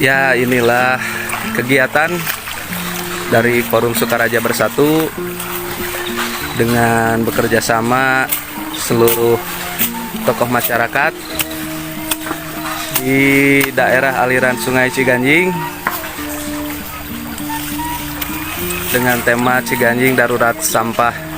Ya, inilah kegiatan dari Forum Sukaraja Bersatu dengan bekerja sama seluruh tokoh masyarakat di daerah aliran Sungai Ciganjing dengan tema Ciganjing Darurat Sampah.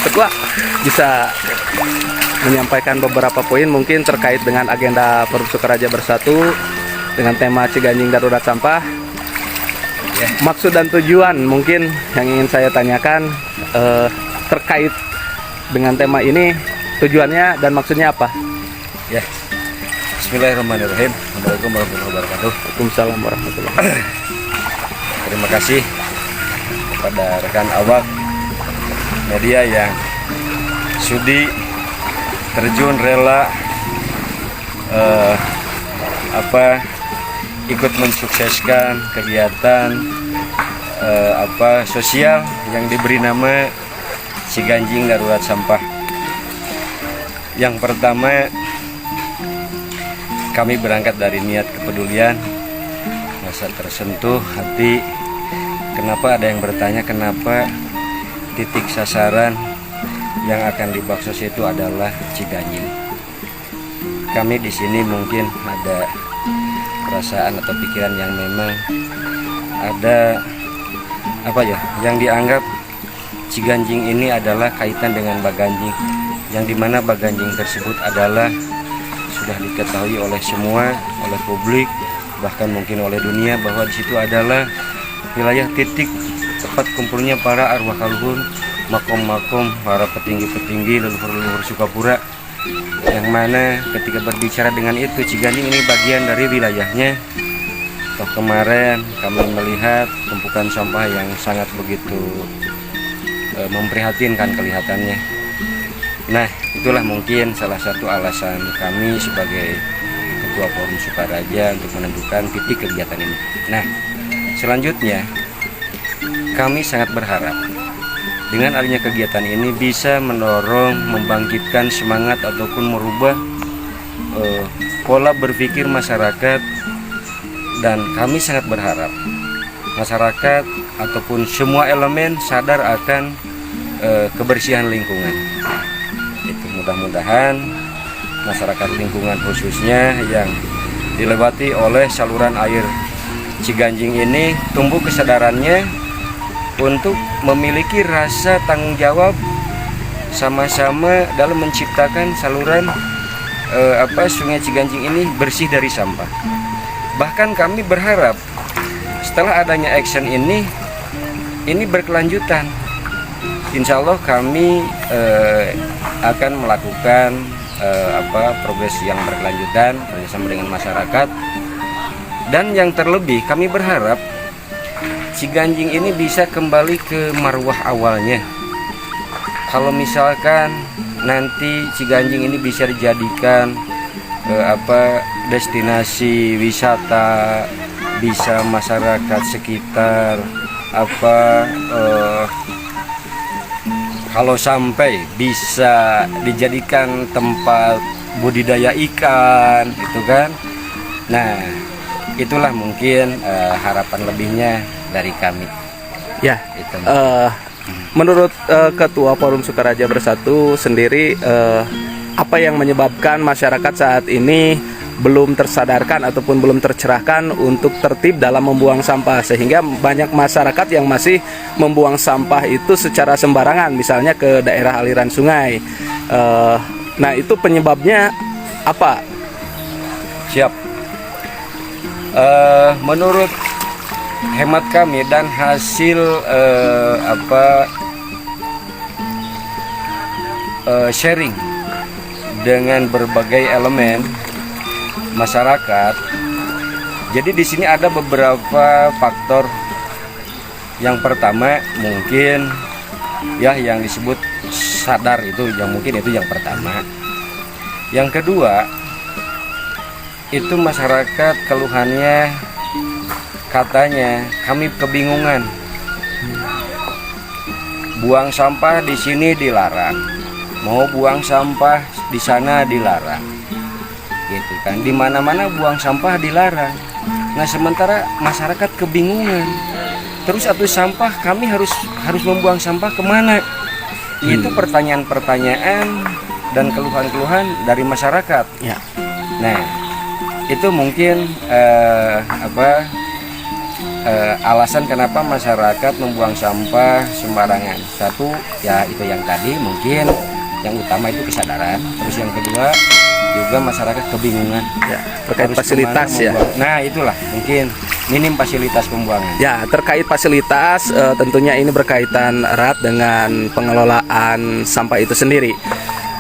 Ketua bisa menyampaikan beberapa poin mungkin terkait dengan agenda Forum Sukaraja Bersatu dengan tema Ciganjing Darurat Sampah. Maksud dan tujuan mungkin yang ingin saya tanyakan terkait dengan tema ini, tujuannya dan maksudnya apa? Ya, Bismillahirrahmanirrahim. Assalamualaikum warahmatullahi wabarakatuh. Waalaikumsalam warahmatullahi wabarakatuh. Terima kasih kepada rekan awak media yang sudi terjun rela ikut mensukseskan kegiatan sosial yang diberi nama Ciganjing Darurat Sampah. Yang pertama, kami berangkat dari niat kepedulian, rasa tersentuh hati. Kenapa ada yang bertanya kenapa titik sasaran yang akan dibaksos itu adalah Ciganjing. Kami di sini mungkin ada perasaan atau pikiran yang memang ada yang dianggap Ciganjing ini adalah kaitan dengan Baganjing, yang dimana Baganjing tersebut adalah sudah diketahui oleh semua, oleh publik, bahkan mungkin oleh dunia, bahwa di situ adalah wilayah titik tempat kumpulnya para arwah kaluhur, makom-makom, para petinggi-petinggi, leluhur-leluhur Sukapura, yang mana ketika berbicara dengan itu, Ciganjing ini bagian dari wilayahnya. Toh kemarin kami melihat tumpukan sampah yang sangat begitu memprihatinkan kelihatannya. Nah, itulah mungkin salah satu alasan kami sebagai Ketua Forum Sukaraja untuk menentukan titik kegiatan ini. Nah, selanjutnya kami sangat berharap dengan adanya kegiatan ini bisa mendorong, membangkitkan semangat ataupun merubah pola berpikir masyarakat, dan kami sangat berharap masyarakat ataupun semua elemen sadar akan kebersihan lingkungan. Itu mudah-mudahan masyarakat lingkungan khususnya yang dilewati oleh saluran air Ciganjing ini tumbuh kesadarannya untuk memiliki rasa tanggung jawab sama-sama dalam menciptakan saluran Sungai Ciganjing ini bersih dari sampah. Bahkan kami berharap setelah adanya action ini berkelanjutan. Insya Allah kami akan melakukan progres yang berkelanjutan bersama dengan masyarakat, dan yang terlebih kami berharap Ciganjing ini bisa kembali ke marwah awalnya. Kalau misalkan nanti Ciganjing ini bisa dijadikan destinasi wisata, bisa masyarakat sekitar kalau sampai bisa dijadikan tempat budidaya ikan, itu kan. Nah, itulah mungkin harapan lebihnya dari kami. Ya, menurut Ketua Forum Sukaraja Bersatu sendiri, apa yang menyebabkan masyarakat saat ini belum tersadarkan ataupun belum tercerahkan untuk tertib dalam membuang sampah, sehingga banyak masyarakat yang masih membuang sampah itu secara sembarangan, misalnya ke daerah aliran sungai. Nah, itu penyebabnya apa? Siap. Menurut hemat kami dan hasil sharing dengan berbagai elemen masyarakat, jadi di sini ada beberapa faktor. Yang pertama mungkin yang disebut sadar, itu yang mungkin itu yang pertama. Yang kedua, itu masyarakat keluhannya katanya kami kebingungan. Buang sampah di sini dilarang, mau buang sampah di sana dilarang, gitu kan? Di mana-mana buang sampah dilarang. Nah sementara masyarakat kebingungan. Terus atuh sampah kami harus membuang sampah kemana? Itu pertanyaan-pertanyaan dan keluhan-keluhan dari masyarakat. Ya. Nah, itu mungkin alasan kenapa masyarakat membuang sampah sembarangan. Satu, ya itu yang tadi mungkin yang utama itu kesadaran. Terus yang kedua juga masyarakat kebingungan. Ya, terkait Harus fasilitas kemana ya. membuang. Nah, itulah mungkin minim fasilitas pembuangan. Ya, terkait fasilitas tentunya ini berkaitan erat dengan pengelolaan sampah itu sendiri.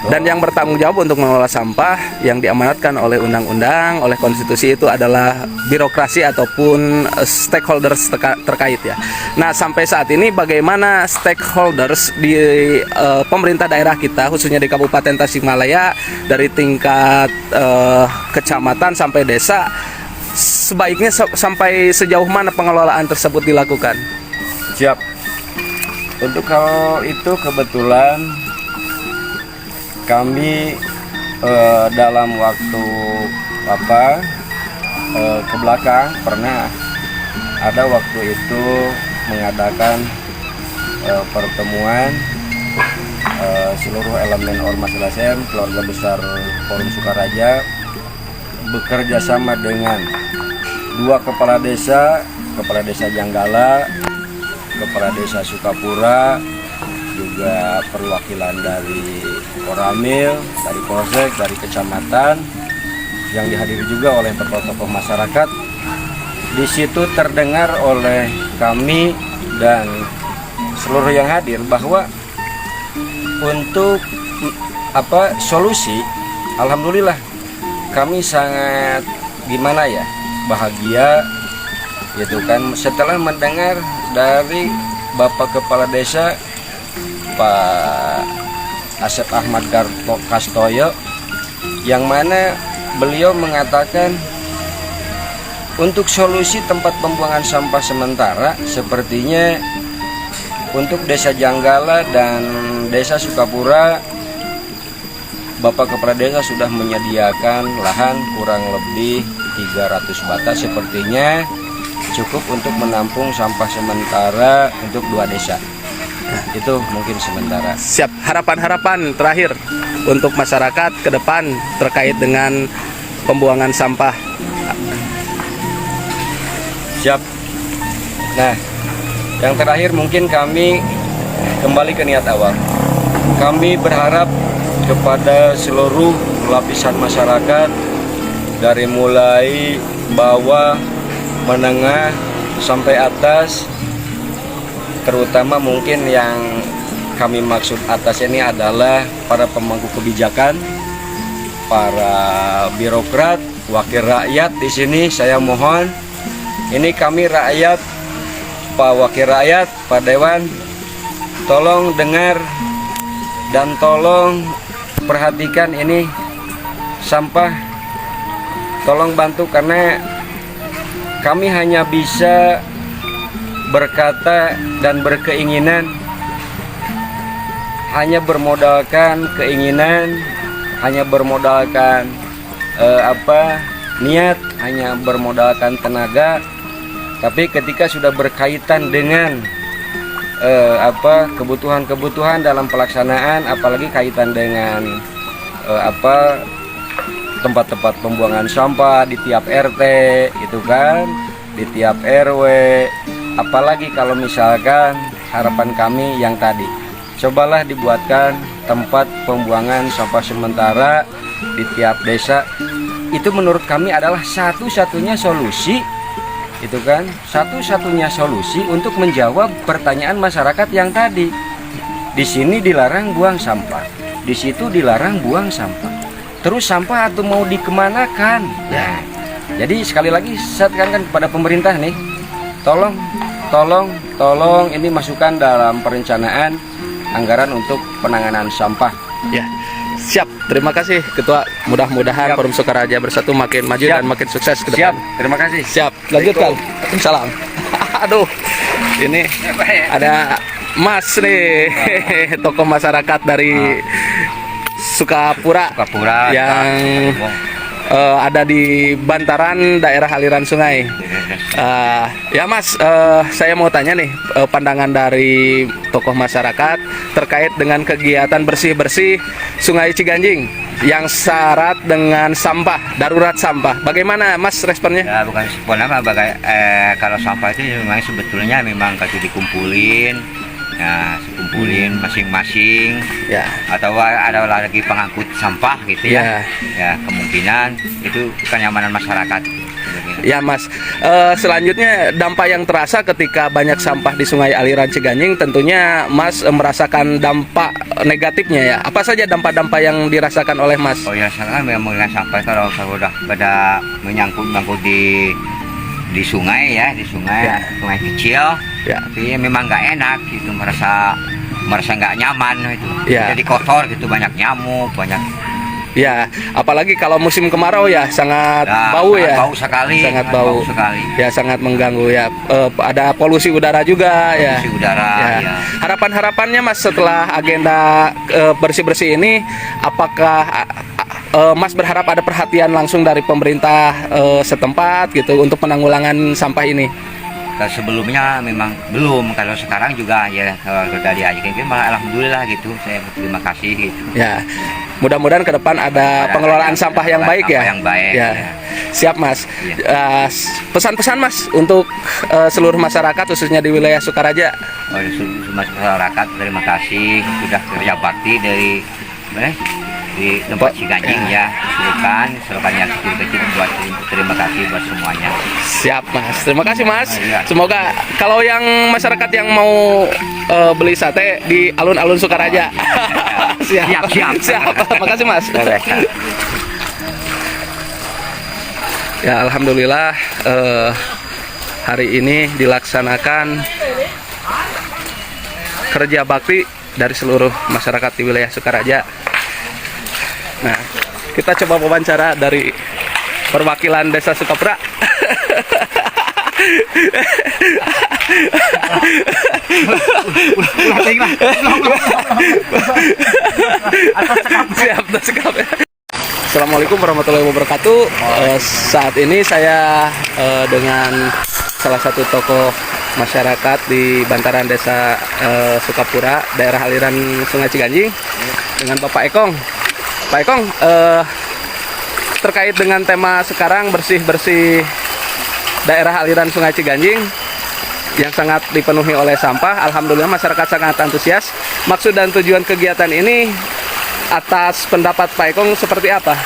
Dan yang bertanggung jawab untuk mengelola sampah yang diamanatkan oleh undang-undang, oleh konstitusi itu adalah birokrasi ataupun stakeholders terkait ya. Nah, sampai saat ini bagaimana stakeholders di pemerintah daerah kita, khususnya di Kabupaten Tasikmalaya, dari tingkat kecamatan sampai desa, sebaiknya sampai sejauh mana pengelolaan tersebut dilakukan? Siap. Untuk kalau itu kebetulan kami dalam waktu ke belakang pernah ada waktu itu mengadakan pertemuan seluruh elemen Ormas LSM, keluarga besar Forum Sukaraja, bekerja sama dengan 2 kepala desa Janggala, kepala desa Sukapura, juga perwakilan dari Koramil, dari Polsek, dari kecamatan, yang dihadiri juga oleh tokoh-tokoh masyarakat. Di situ terdengar oleh kami dan seluruh yang hadir bahwa untuk solusi, alhamdulillah kami sangat bahagia gitu kan setelah mendengar dari Bapak Kepala Desa Pak Asep Ahmad Kastoyo, yang mana beliau mengatakan untuk solusi tempat pembuangan sampah sementara sepertinya untuk Desa Janggala dan Desa Sukapura, Bapak Kepala Desa sudah menyediakan lahan kurang lebih 300 bata, sepertinya cukup untuk menampung sampah sementara untuk 2 desa. Itu mungkin sementara. Siap. Harapan-harapan terakhir untuk masyarakat ke depan terkait dengan pembuangan sampah. Siap. Nah, yang terakhir mungkin kami kembali ke niat awal. Kami berharap kepada seluruh lapisan masyarakat dari mulai bawah, menengah sampai atas, terutama mungkin yang kami maksud atas ini adalah para pemangku kebijakan, para birokrat, wakil rakyat. Di sini saya mohon, ini kami rakyat, Pak Wakil Rakyat, Pak Dewan, tolong dengar dan tolong perhatikan ini sampah, tolong bantu karena kami hanya bisa berkata dan berkeinginan, hanya bermodalkan keinginan, hanya bermodalkan niat, hanya bermodalkan tenaga. Tapi ketika sudah berkaitan dengan kebutuhan-kebutuhan dalam pelaksanaan, apalagi kaitan dengan tempat-tempat pembuangan sampah di tiap RT, itu kan, di tiap RW. Apalagi kalau misalkan harapan kami yang tadi, cobalah dibuatkan tempat pembuangan sampah sementara di tiap desa. Itu menurut kami adalah satu-satunya solusi, itu kan, satu-satunya solusi untuk menjawab pertanyaan masyarakat yang tadi. Di sini dilarang buang sampah, di situ dilarang buang sampah. Terus sampah atau mau dikemanakan? Ya, jadi sekali lagi saya tekankan kepada pemerintah nih, tolong ini masukkan dalam perencanaan anggaran untuk penanganan sampah. Ya, Siap, terima kasih Ketua. Mudah-mudahan Siap. Forum Sukaraja Bersatu makin maju Siap. dan makin sukses ke Siap, depan. terima kasih. Siap, lanjutkan. Salam. Aduh, ini ada Mas nih, tokoh masyarakat dari Sukapura Sukapura yang ada di bantaran daerah aliran sungai. Ya Mas, saya mau tanya nih pandangan dari tokoh masyarakat terkait dengan kegiatan bersih-bersih Sungai Ciganjing yang syarat dengan sampah, darurat sampah. Bagaimana Mas responnya? Ya bukan sebenarnya kalau sampah itu memang sebetulnya memang kalau dikumpulin, ya dikumpulin masing-masing. Ya. Atau ada lagi pengangkut sampah gitu ya. Ya kemungkinan itu kenyamanan masyarakat. Ya Mas, selanjutnya dampak yang terasa ketika banyak sampah di sungai aliran Ciganjing, tentunya Mas merasakan dampak negatifnya ya. Apa saja dampak-dampak yang dirasakan oleh Mas? Oh ya, sekarang memang sampah kalau sudah pada menyangkut di sungai ya, di sungai, Ya. sungai kecil, Ya. tapi memang nggak enak gitu, merasa nggak nyaman itu. Ya. Jadi kotor gitu, banyak nyamuk, banyak. Ya, apalagi kalau musim kemarau ya sangat Ya, bau sangat ya. bau sekali, Sangat sangat bau. bau sekali. Ya, sangat mengganggu ya. Ada polusi udara juga ya. Polusi udara, ya. Harapan-harapannya Mas setelah agenda bersih-bersih ini, apakah Mas berharap ada perhatian langsung dari pemerintah setempat gitu untuk penanggulangan sampah ini? Kalau sebelumnya memang belum, kalau sekarang juga ya kalau sudah diajakin malah alhamdulillah gitu, saya berterima kasih gitu. Ya, mudah-mudahan ke depan ada pengelolaan sampah yang baik ya. Sampah yang baik, Ya. ya. Siap Mas. Iya. Pesan-pesan Mas untuk seluruh masyarakat khususnya di wilayah Sukaraja. Semua masyarakat terima kasih sudah kerja bakti dari di tempat Ciganjing ya, silakan yang kecil-kecil buat terima kasih buat semuanya. Siap Mas. Terima kasih Mas. Iya. Semoga kalau yang masyarakat yang mau beli sate di alun-alun Sukaraja. Siap. Siap. Makasih Mas. Ya alhamdulillah hari ini dilaksanakan kerja bakti dari seluruh masyarakat di wilayah Sukaraja. Nah, kita coba wawancara dari perwakilan Desa Sukapura. Siap, sekap ya. Assalamualaikum warahmatullahi wabarakatuh. Saat ini saya dengan salah satu tokoh masyarakat di bantaran Desa Sukapura, daerah aliran Sungai Ciganjing, dengan Bapak Ekong. Pak Ekong, terkait dengan tema sekarang bersih-bersih daerah aliran Sungai Ciganjing yang sangat dipenuhi oleh sampah, alhamdulillah masyarakat sangat antusias. Maksud dan tujuan kegiatan ini atas pendapat Pak Ekong seperti apa?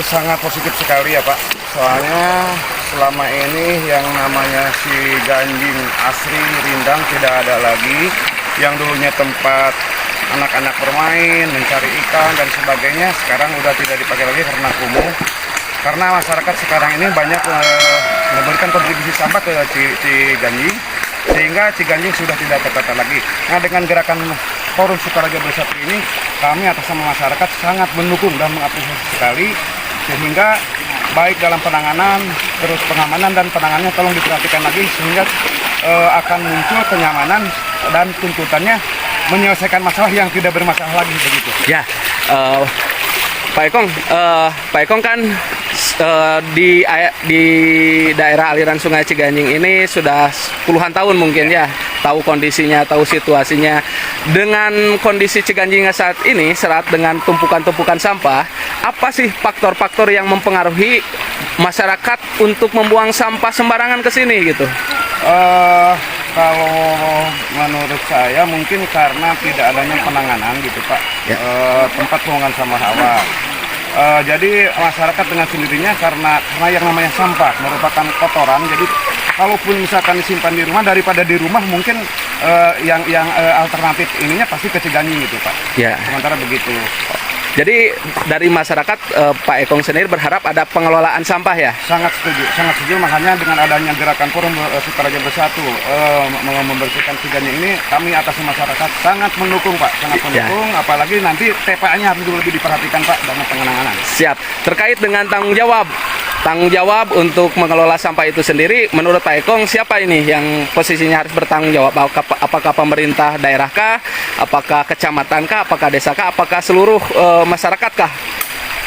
Sangat positif sekali ya Pak. Soalnya selama ini yang namanya Ciganjing asri rindang tidak ada lagi. Yang dulunya tempat anak-anak bermain, mencari ikan dan sebagainya, sekarang udah tidak dipakai lagi karena kumuh. Karena masyarakat sekarang ini banyak memberikan kontribusi sampah ke Ciganjing, sehingga Ciganjing sudah tidak tertata lagi. Nah, dengan gerakan Forum Sukaraja Bersatu ini, kami atas nama masyarakat sangat mendukung dan mengapresiasi sekali, sehingga baik dalam penanganan, terus pengamanan dan penanganannya tolong diperhatikan lagi, sehingga akan muncul kenyamanan dan tuntutannya menyelesaikan masalah yang tidak bermasalah lagi begitu. Ya, Pak Ekong kan di daerah aliran Sungai Ciganjing ini sudah puluhan tahun mungkin ya, tahu kondisinya, tahu situasinya. Dengan kondisi Ciganjing saat ini, serat dengan tumpukan-tumpukan sampah, apa sih faktor-faktor yang mempengaruhi masyarakat untuk membuang sampah sembarangan ke sini gitu? Kalau menurut saya mungkin karena tidak adanya penanganan gitu Pak, Ya. tempat pembuangan sampah awal. Jadi masyarakat dengan sendirinya karena yang namanya sampah merupakan kotoran. Jadi kalaupun misalkan disimpan di rumah, daripada di rumah mungkin yang alternatif ininya pasti ke Ciganjing gitu Pak. Ya. Sementara begitu. Jadi dari masyarakat Pak Ekong sendiri berharap ada pengelolaan sampah ya. Sangat setuju. Makanya dengan adanya gerakan Forum Sukaraja Bersatu membersihkan Ciganjing ini, kami atas masyarakat sangat mendukung Pak, sangat mendukung. Apalagi nanti TPA-nya harus lebih diperhatikan Pak dalam pengenangan. Siap. Terkait dengan tanggung jawab untuk mengelola sampah itu sendiri, menurut Pak Ekong siapa ini yang posisinya harus bertanggung jawab? Apakah pemerintah daerah kah? Apakah kecamatan kah? Apakah desa kah? Apakah seluruh masyarakat kah?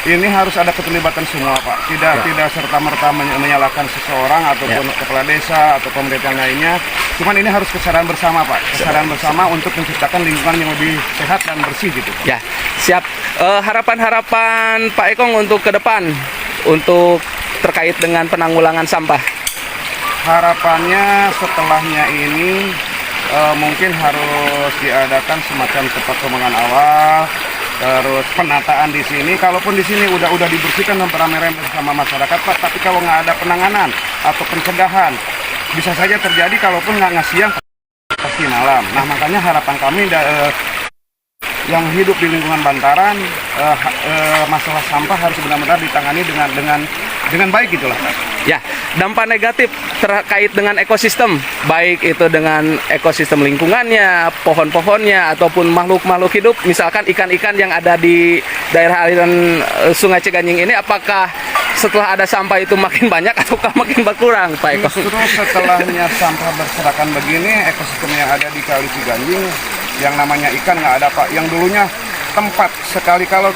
Ini harus ada keterlibatan semua Pak, tidak serta-merta menyalahkan seseorang ataupun kepala desa atau pemerintah lainnya. Cuman ini harus kesadaran bersama Pak, kesadaran bersama untuk menciptakan lingkungan yang lebih sehat dan bersih gitu Pak. Ya, siap. Harapan-harapan Pak Ekong untuk ke depan untuk terkait dengan penanggulangan sampah. Harapannya setelahnya ini mungkin harus diadakan semacam tempat pembuangan awal, terus penataan di sini. Kalaupun di sini udah dibersihkan dan beramai-ramai bersama masyarakat Pak, tapi kalau nggak ada penanganan atau pencegahan, bisa saja terjadi kalaupun nggak siang pasti malam. Nah makanya harapan kami yang hidup di lingkungan Bantaran, masalah sampah harus benar-benar ditangani dengan baik gitulah Pak. Ya, dampak negatif terkait dengan ekosistem, baik itu dengan ekosistem lingkungannya, pohon-pohonnya, ataupun makhluk-makhluk hidup, misalkan ikan-ikan yang ada di daerah aliran Sungai Ciganjing ini, apakah setelah ada sampah itu makin banyak ataukah makin berkurang, Pak Eko? Justru setelahnya sampah berserakan begini, ekosistem yang ada di Kali Ciganjing, yang namanya ikan nggak ada Pak. Yang dulunya tempat sekali kalau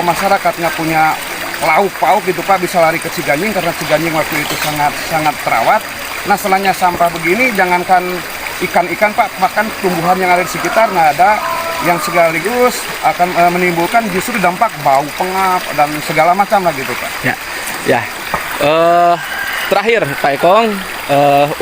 masyarakatnya punya lauk pauk gitu Pak, bisa lari ke Ciganjing karena Ciganjing waktu itu sangat terawat. Nah setelahnya sampah begini, jangankan ikan-ikan Pak, bahkan tumbuhan yang ada di sekitar nggak ada, yang sekaligus akan menimbulkan justru dampak bau pengap dan segala macam lah gitu Pak. Ya. Terakhir Pak Ekong,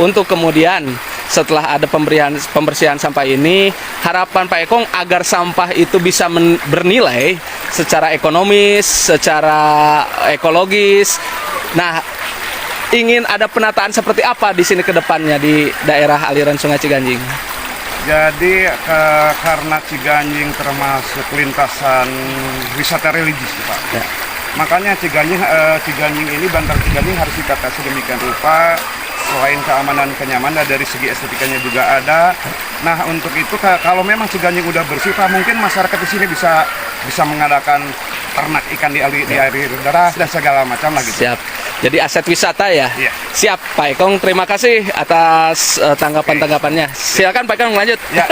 untuk kemudian setelah ada pembersihan sampah ini, harapan Pak Ekong agar sampah itu bisa bernilai secara ekonomis, secara ekologis. Nah, ingin ada penataan seperti apa di sini ke depannya di daerah aliran Sungai Ciganjing? Jadi karena Ciganjing termasuk lintasan wisata religi Pak. Ya. Makanya Ciganjing ini, Bantaran Ciganjing harus ditata sedemikian rupa. Selain keamanan kenyamanan, dari segi estetikanya juga ada. Nah untuk itu kalau memang Ciganjing udah bersih Pak, mungkin masyarakat di sini bisa mengadakan ternak ikan di air deras dan segala macam lagi. Siap. Jadi aset wisata ya. Iya. Siap Pak Ekong, terima kasih atas tanggapan-tanggapannya. Silakan Pak Ekong lanjut. Ya.